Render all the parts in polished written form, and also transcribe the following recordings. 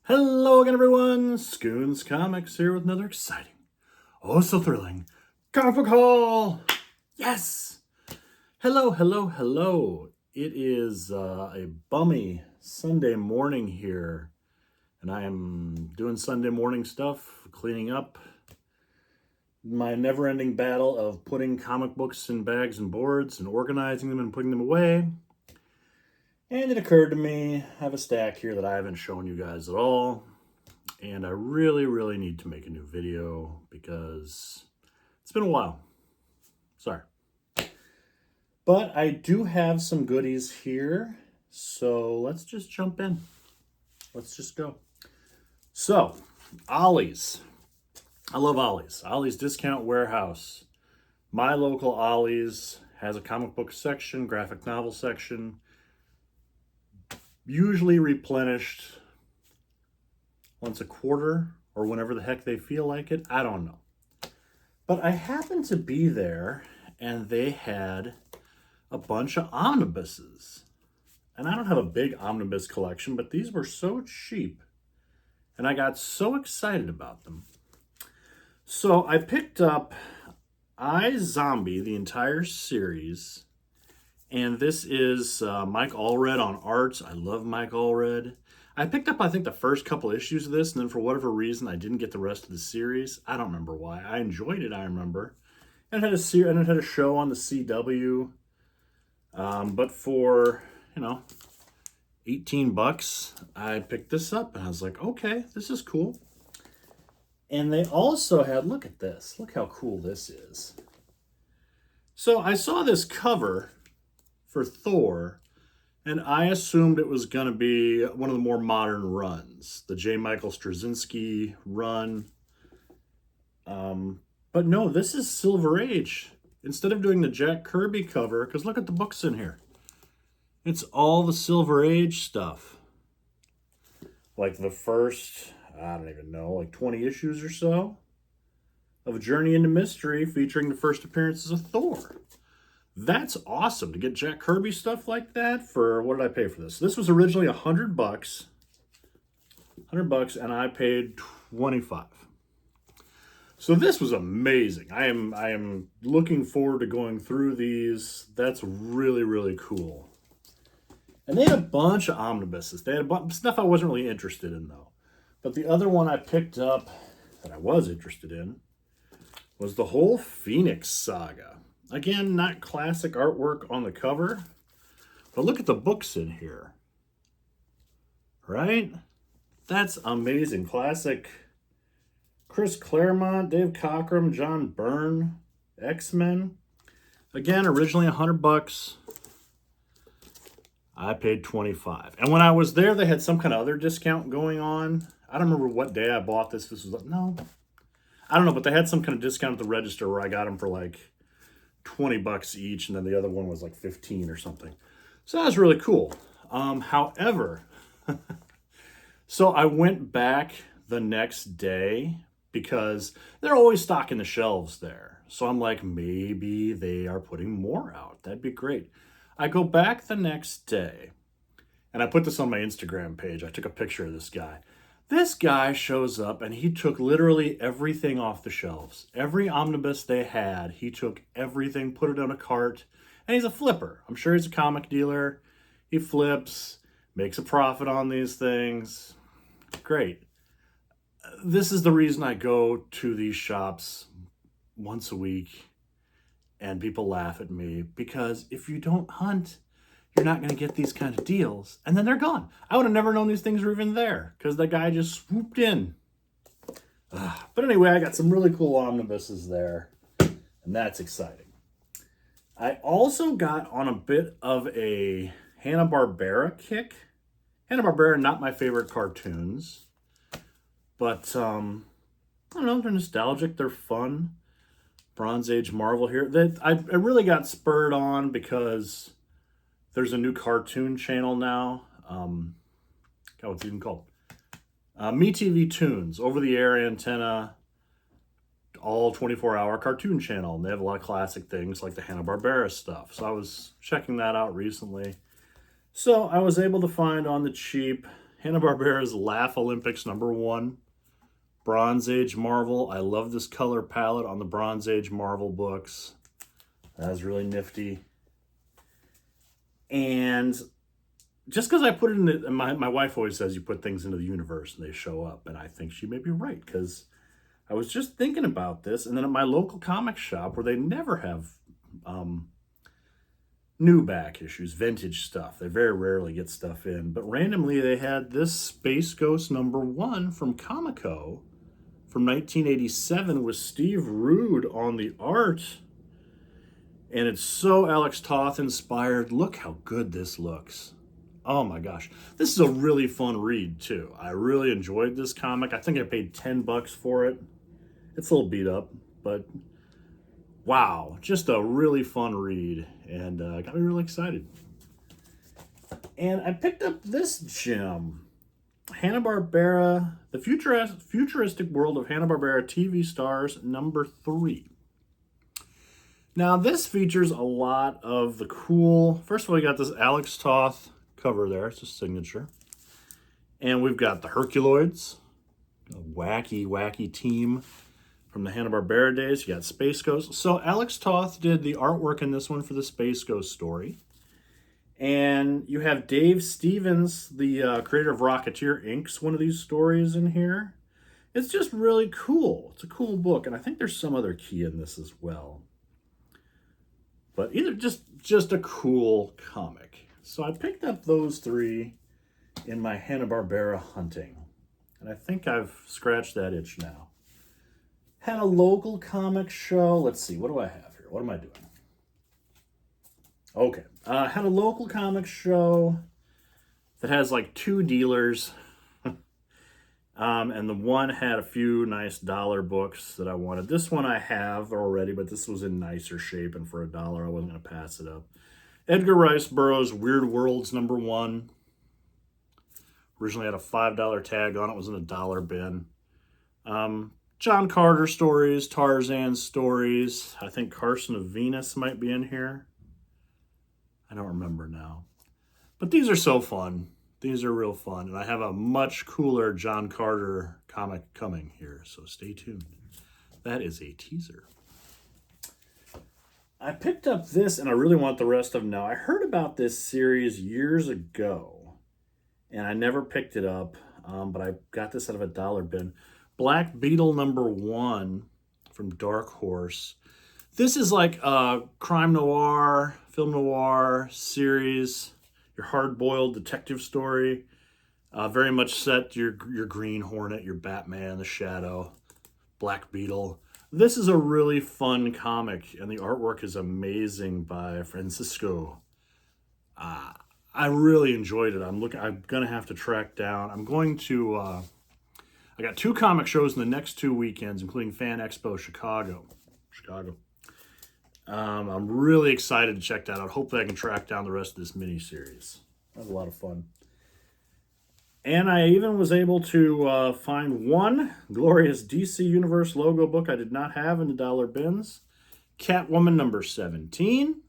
Hello again, everyone. Scoons Comics here with another exciting, oh so thrilling comic book haul. Yes. Hello. It is a bummy Sunday morning here, and I am doing Sunday morning stuff, cleaning up my never-ending battle of putting comic books in bags and boards and organizing them and putting them away. And it occurred to me, I have a stack here that I haven't shown you guys at all. And I really need to make a new video because it's been a while. Sorry. But I do have some goodies here. So let's just jump in. Let's just go. So, Ollie's. I love Ollie's. Ollie's Discount Warehouse. My local Ollie's has a comic book section, graphic novel section, usually replenished once a quarter or whenever the heck they feel like it. I don't know. But I happened to be there and they had a bunch of omnibuses. And I don't have a big omnibus collection, but these were so cheap. And I got so excited about them. So I picked up iZombie, the entire series. And this is Mike Allred on art. I love Mike Allred. I picked up, I think, the first couple issues of this, and then for whatever reason, I didn't get the rest of the series. I don't remember why. I enjoyed it, I remember. And it had a show on the CW. But for, $18, I picked this up, and I was like, okay, this is cool. And they also had, look at this. Look how cool this is. So I saw this cover for Thor, and I assumed it was going to be one of the more modern runs, the J. Michael Straczynski run. But no, this is Silver Age. Instead of doing the Jack Kirby cover, because look at the books in here. It's all the Silver Age stuff. Like the first, I don't even know, like 20 issues or so of Journey into Mystery featuring the first appearances of Thor. That's awesome to get Jack Kirby stuff like that for, what did I pay for this? This was originally $100. $100 and I paid $25. So this was amazing. I am looking forward to going through these. That's really cool. And they had a bunch of omnibuses. They had a bunch of stuff I wasn't really interested in though. But the other one I picked up that I was interested in was the whole Phoenix saga. Again, not classic artwork on the cover, but look at the books in here, right? That's amazing. Classic Chris Claremont, Dave Cockrum, John Byrne, X-Men. Again, originally $100. I paid $25. And when I was there, they had some kind of other discount going on. I don't remember what day I bought this. This was, no, I don't know, but they had some kind of discount at the register where I got them for like $20 each, and then the other one was like 15 or something. So that was really cool. However, so I went back the next day because they're always stocking the shelves there. So I'm like, maybe they are putting more out. That'd be great. I go back the next day, and I put this on my Instagram page. I took a picture of this guy. This guy shows up and he took literally everything off the shelves. Every omnibus they had, he took everything, put it on a cart, and he's a flipper. I'm sure he's a comic dealer. He flips, makes a profit on these things. Great. This is the reason I go to these shops once a week and people laugh at me, because if you don't hunt, you're not going to get these kind of deals. And then they're gone. I would have never known these things were even there because the guy just swooped in. But anyway, I got some really cool omnibuses there. And that's exciting. I also got on a bit of a Hanna-Barbera kick. Hanna-Barbera, not my favorite cartoons. But, I don't know, they're nostalgic. They're fun. Bronze Age Marvel here. I really got spurred on because there's a new cartoon channel now. God, what's it even called? MeTV Toons, over-the-air antenna, all 24-hour cartoon channel. And they have a lot of classic things like the Hanna-Barbera stuff. So I was checking that out recently. So I was able to find on the cheap Hanna-Barbera's Laugh Olympics #1. Bronze Age Marvel. I love this color palette on the Bronze Age Marvel books. That was really nifty. And just because I put it in the, my wife always says you put things into the universe and they show up. And I think she may be right, because I was just thinking about this. And then at my local comic shop, where they never have new back issues, vintage stuff, they very rarely get stuff in. But randomly, they had this Space Ghost #1 from Comico from 1987 with Steve Rude on the art. And it's so Alex Toth inspired. Look how good this looks. Oh my gosh. This is a really fun read too. I really enjoyed this comic. I think I paid $10 for it. It's a little beat up, but wow, just a really fun read, and got me really excited. And I picked up this gem, Hanna-Barbera, The Futuristic World of Hanna-Barbera TV Stars #3. Now, this features a lot of the cool, first of all, we got this Alex Toth cover there, it's a signature. And we've got the Herculoids, a wacky, wacky team from the Hanna-Barbera days. You got Space Ghost. So Alex Toth did the artwork in this one for the Space Ghost story. And you have Dave Stevens, the creator of Rocketeer, inks one of these stories in here. It's just really cool. It's a cool book, and I think there's some other key in this as well. But either just a cool comic. So I picked up those three in my Hanna-Barbera hunting. And I think I've scratched that itch now. Had a local comic show. Let's see, what do I have here? What am I doing? Okay. Had a local comic show that has like 2 dealers. And the one had a few nice dollar books that I wanted. This one I have already, but this was in nicer shape, and for $1, I wasn't going to pass it up. Edgar Rice Burroughs' Weird Worlds #1. Originally had a $5 tag on it. It was in a dollar bin. John Carter stories, Tarzan stories. I think Carson of Venus might be in here. I don't remember now. But these are so fun. These are real fun. And I have a much cooler John Carter comic coming here, so stay tuned. That is a teaser. I picked up this, and I really want the rest of them now. I heard about this series years ago, and I never picked it up, but I got this out of a dollar bin. Black Beetle #1 from Dark Horse. This is like a crime noir, film noir series, your hard-boiled detective story. Very much set your Green Hornet, your Batman, the Shadow, Black Beetle. This is a really fun comic, and the artwork is amazing by Francisco. I really enjoyed it. I'm gonna have to track down. I'm going to. I got 2 comic shows in the next 2 weekends, including Fan Expo Chicago. I'm really excited to check that out. Hopefully I can track down the rest of this mini-series. That was a lot of fun. And I even was able to find one glorious DC Universe logo book I did not have in the dollar bins. Catwoman #17.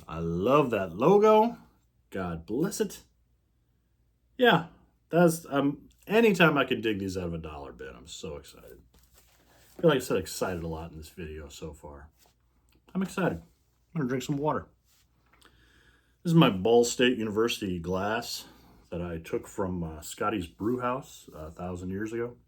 I love that logo. God bless it. Yeah, that's anytime I can dig these out of a dollar bin, I'm so excited. I feel like I said excited a lot in this video so far. I'm excited. I'm gonna drink some water. This is my Ball State University glass that I took from Scotty's Brew House 1,000 years ago.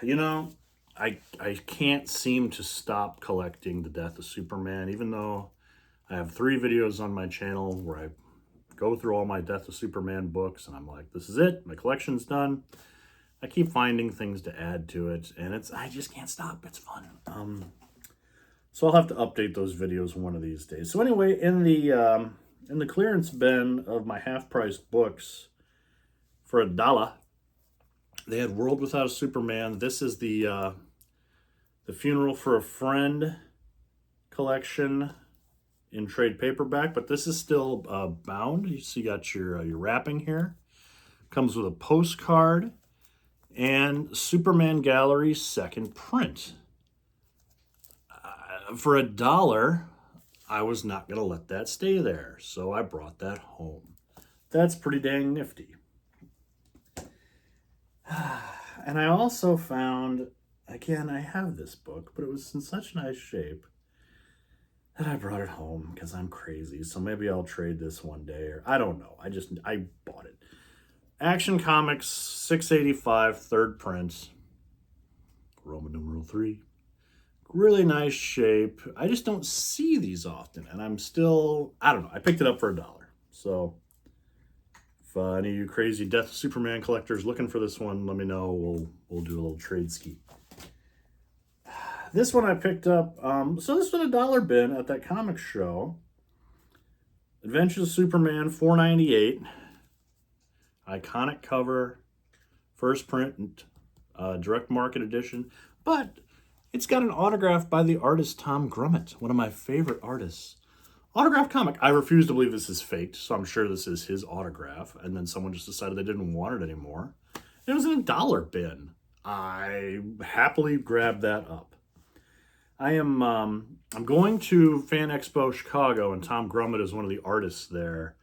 You know, I can't seem to stop collecting The Death of Superman, even though I have 3 videos on my channel where I go through all my Death of Superman books, and I'm like, this is it, my collection's done. I keep finding things to add to it, and I just can't stop. It's fun. So I'll have to update those videos one of these days. So anyway, in the clearance bin of my half-price books for $1, they had World Without a Superman. This is the Funeral for a Friend collection in trade paperback, but this is still bound. You see, you got your wrapping here. Comes with a postcard and Superman Gallery second print. For $1, I was not going to let that stay there, so I brought that home. That's pretty dang nifty. And I also found, again, I have this book, but it was in such nice shape that I brought it home because I'm crazy. So maybe I'll trade this one day, or I don't know. I bought it. Action Comics 685, third print, Roman numeral 3. Really nice shape. I just don't see these often, and I'm still, I don't know. I picked it up for $1. So if any of you crazy Death of Superman collectors looking for this one, let me know. We'll do a little trade ski. This one I picked up. So this was a $1 bin at that comic show. Adventures of Superman 498. Iconic cover, first print, direct market edition, but it's got an autograph by the artist Tom Grummett, one of my favorite artists. Autograph comic. I refuse to believe this is faked, so I'm sure this is his autograph, and then someone just decided they didn't want it anymore. It was in a $1 bin. I happily grabbed that up. I'm going to Fan Expo Chicago, and Tom Grummett is one of the artists there.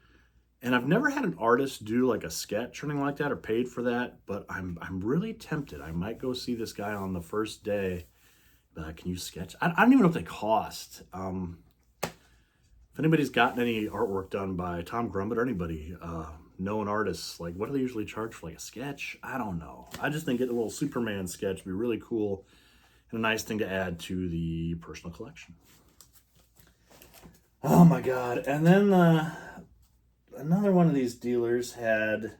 And I've never had an artist do like a sketch or anything like that or paid for that, but I'm really tempted. I might go see this guy on the first day. Can you sketch? I don't even know what they cost. If anybody's gotten any artwork done by Tom Grummett or anybody, known artists, like what do they usually charge for like a sketch? I don't know. I just think getting a little Superman sketch would be really cool and a nice thing to add to the personal collection. Oh my God. And then another one of these dealers had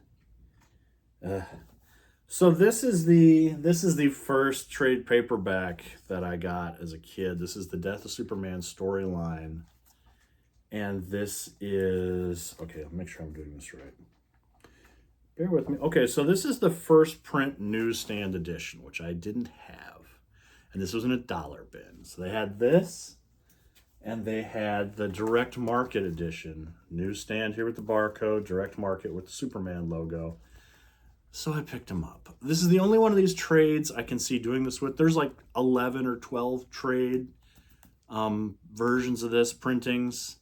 so this is the first trade paperback that I got as a kid. This is the Death of Superman storyline, and this is, okay, I'll make sure I'm doing this right, bear with me. Okay, so this is the first print newsstand edition, which I didn't have, and this was in a $1 bin. So they had this, and they had the direct market edition. Newsstand here with the barcode, direct market with the Superman logo. So I picked them up. This is the only one of these trades I can see doing this with. There's like 11 or 12 trade versions of this, printings.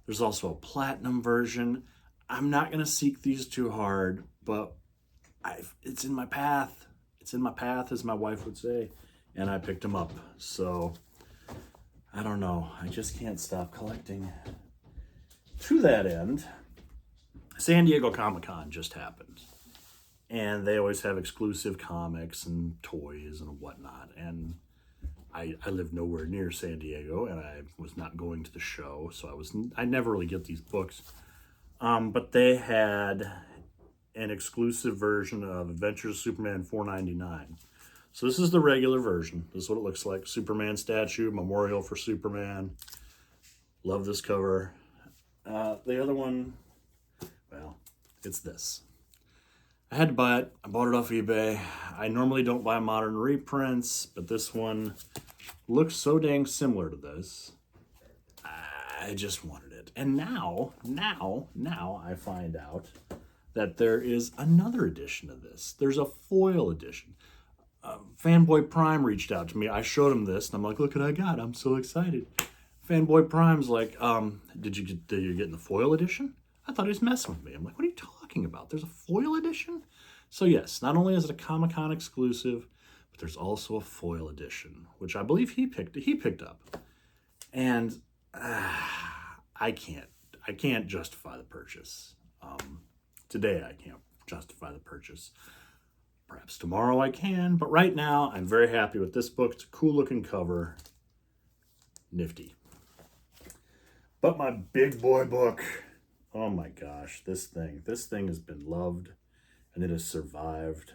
There's also a platinum version. I'm not going to seek these too hard, but it's in my path. It's in my path, as my wife would say. And I picked them up. So I don't know. I just can't stop collecting. To that end, San Diego Comic-Con just happened. And they always have exclusive comics and toys and whatnot. And I live nowhere near San Diego, and I was not going to the show, so I never really get these books. But they had an exclusive version of Adventures of Superman 499. So this is the regular version. This is what it looks like. Superman statue, memorial for Superman. Love this cover. The other one, well, it's this. I had to buy it. I bought it off eBay. I normally don't buy modern reprints, but this one looks so dang similar to this. I just wanted it. And now I find out that there is another edition of this. There's a foil edition. Fanboy Prime reached out to me. I showed him this, and I'm like, look what I got. I'm so excited. Fanboy Prime's like, did you get the foil edition? I thought he was messing with me. I'm like, what are you talking about? There's a foil edition? So yes, not only is it a Comic-Con exclusive, but there's also a foil edition, which I believe he picked up. And I can't justify the purchase. Today I can't justify the purchase. Perhaps tomorrow I can, but right now I'm very happy with this book. It's a cool looking cover. Nifty. But my big boy book, oh my gosh, this thing has been loved, and it has survived.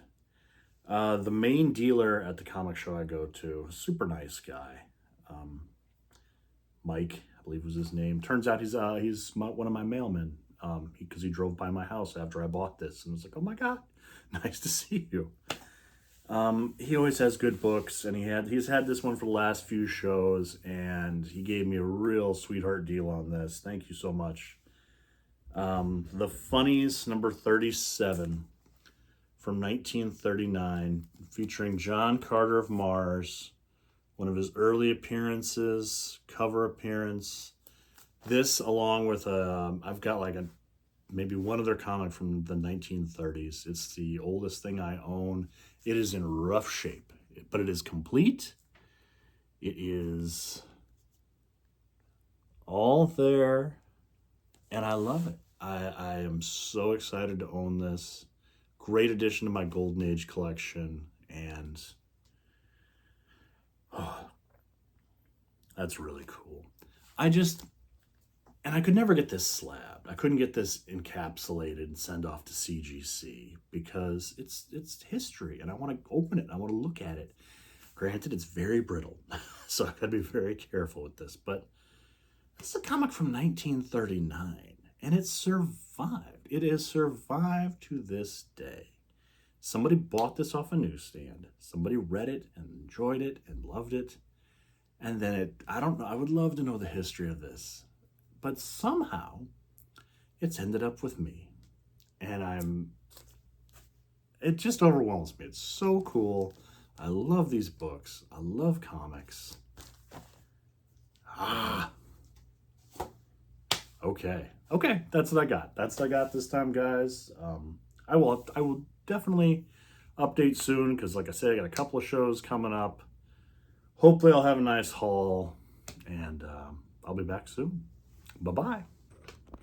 The main dealer at the comic show I go to, super nice guy, Mike, I believe was his name. Turns out he's one of my mailmen, because he drove by my house after I bought this, and was like, oh my God, nice to see you. He always has good books, and he's had this one for the last few shows, and he gave me a real sweetheart deal on this. Thank you so much. The Funnies, number 37, from 1939, featuring John Carter of Mars, one of his early appearances, cover appearance. This, along with I've got like maybe one other comic from the 1930s. It's the oldest thing I own. It is in rough shape, but it is complete. It is all there, and I love it. I am so excited to own this. Great addition to my Golden Age collection, and oh, that's really cool. And I could never get this slabbed. I couldn't get this encapsulated and send off to CGC because it's history, and I want to open it. I want to look at it. Granted, it's very brittle, so I got to be very careful with this. But this is a comic from 1939, and it survived. It has survived to this day. Somebody bought this off a newsstand. Somebody read it and enjoyed it and loved it. And then I don't know, I would love to know the history of this. But somehow, it's ended up with me. And it just overwhelms me. It's so cool. I love these books. I love comics. Okay. Okay, that's what I got. That's what I got this time, guys. I will definitely update soon because, like I said, I got a couple of shows coming up. Hopefully I'll have a nice haul, and I'll be back soon. Bye-bye.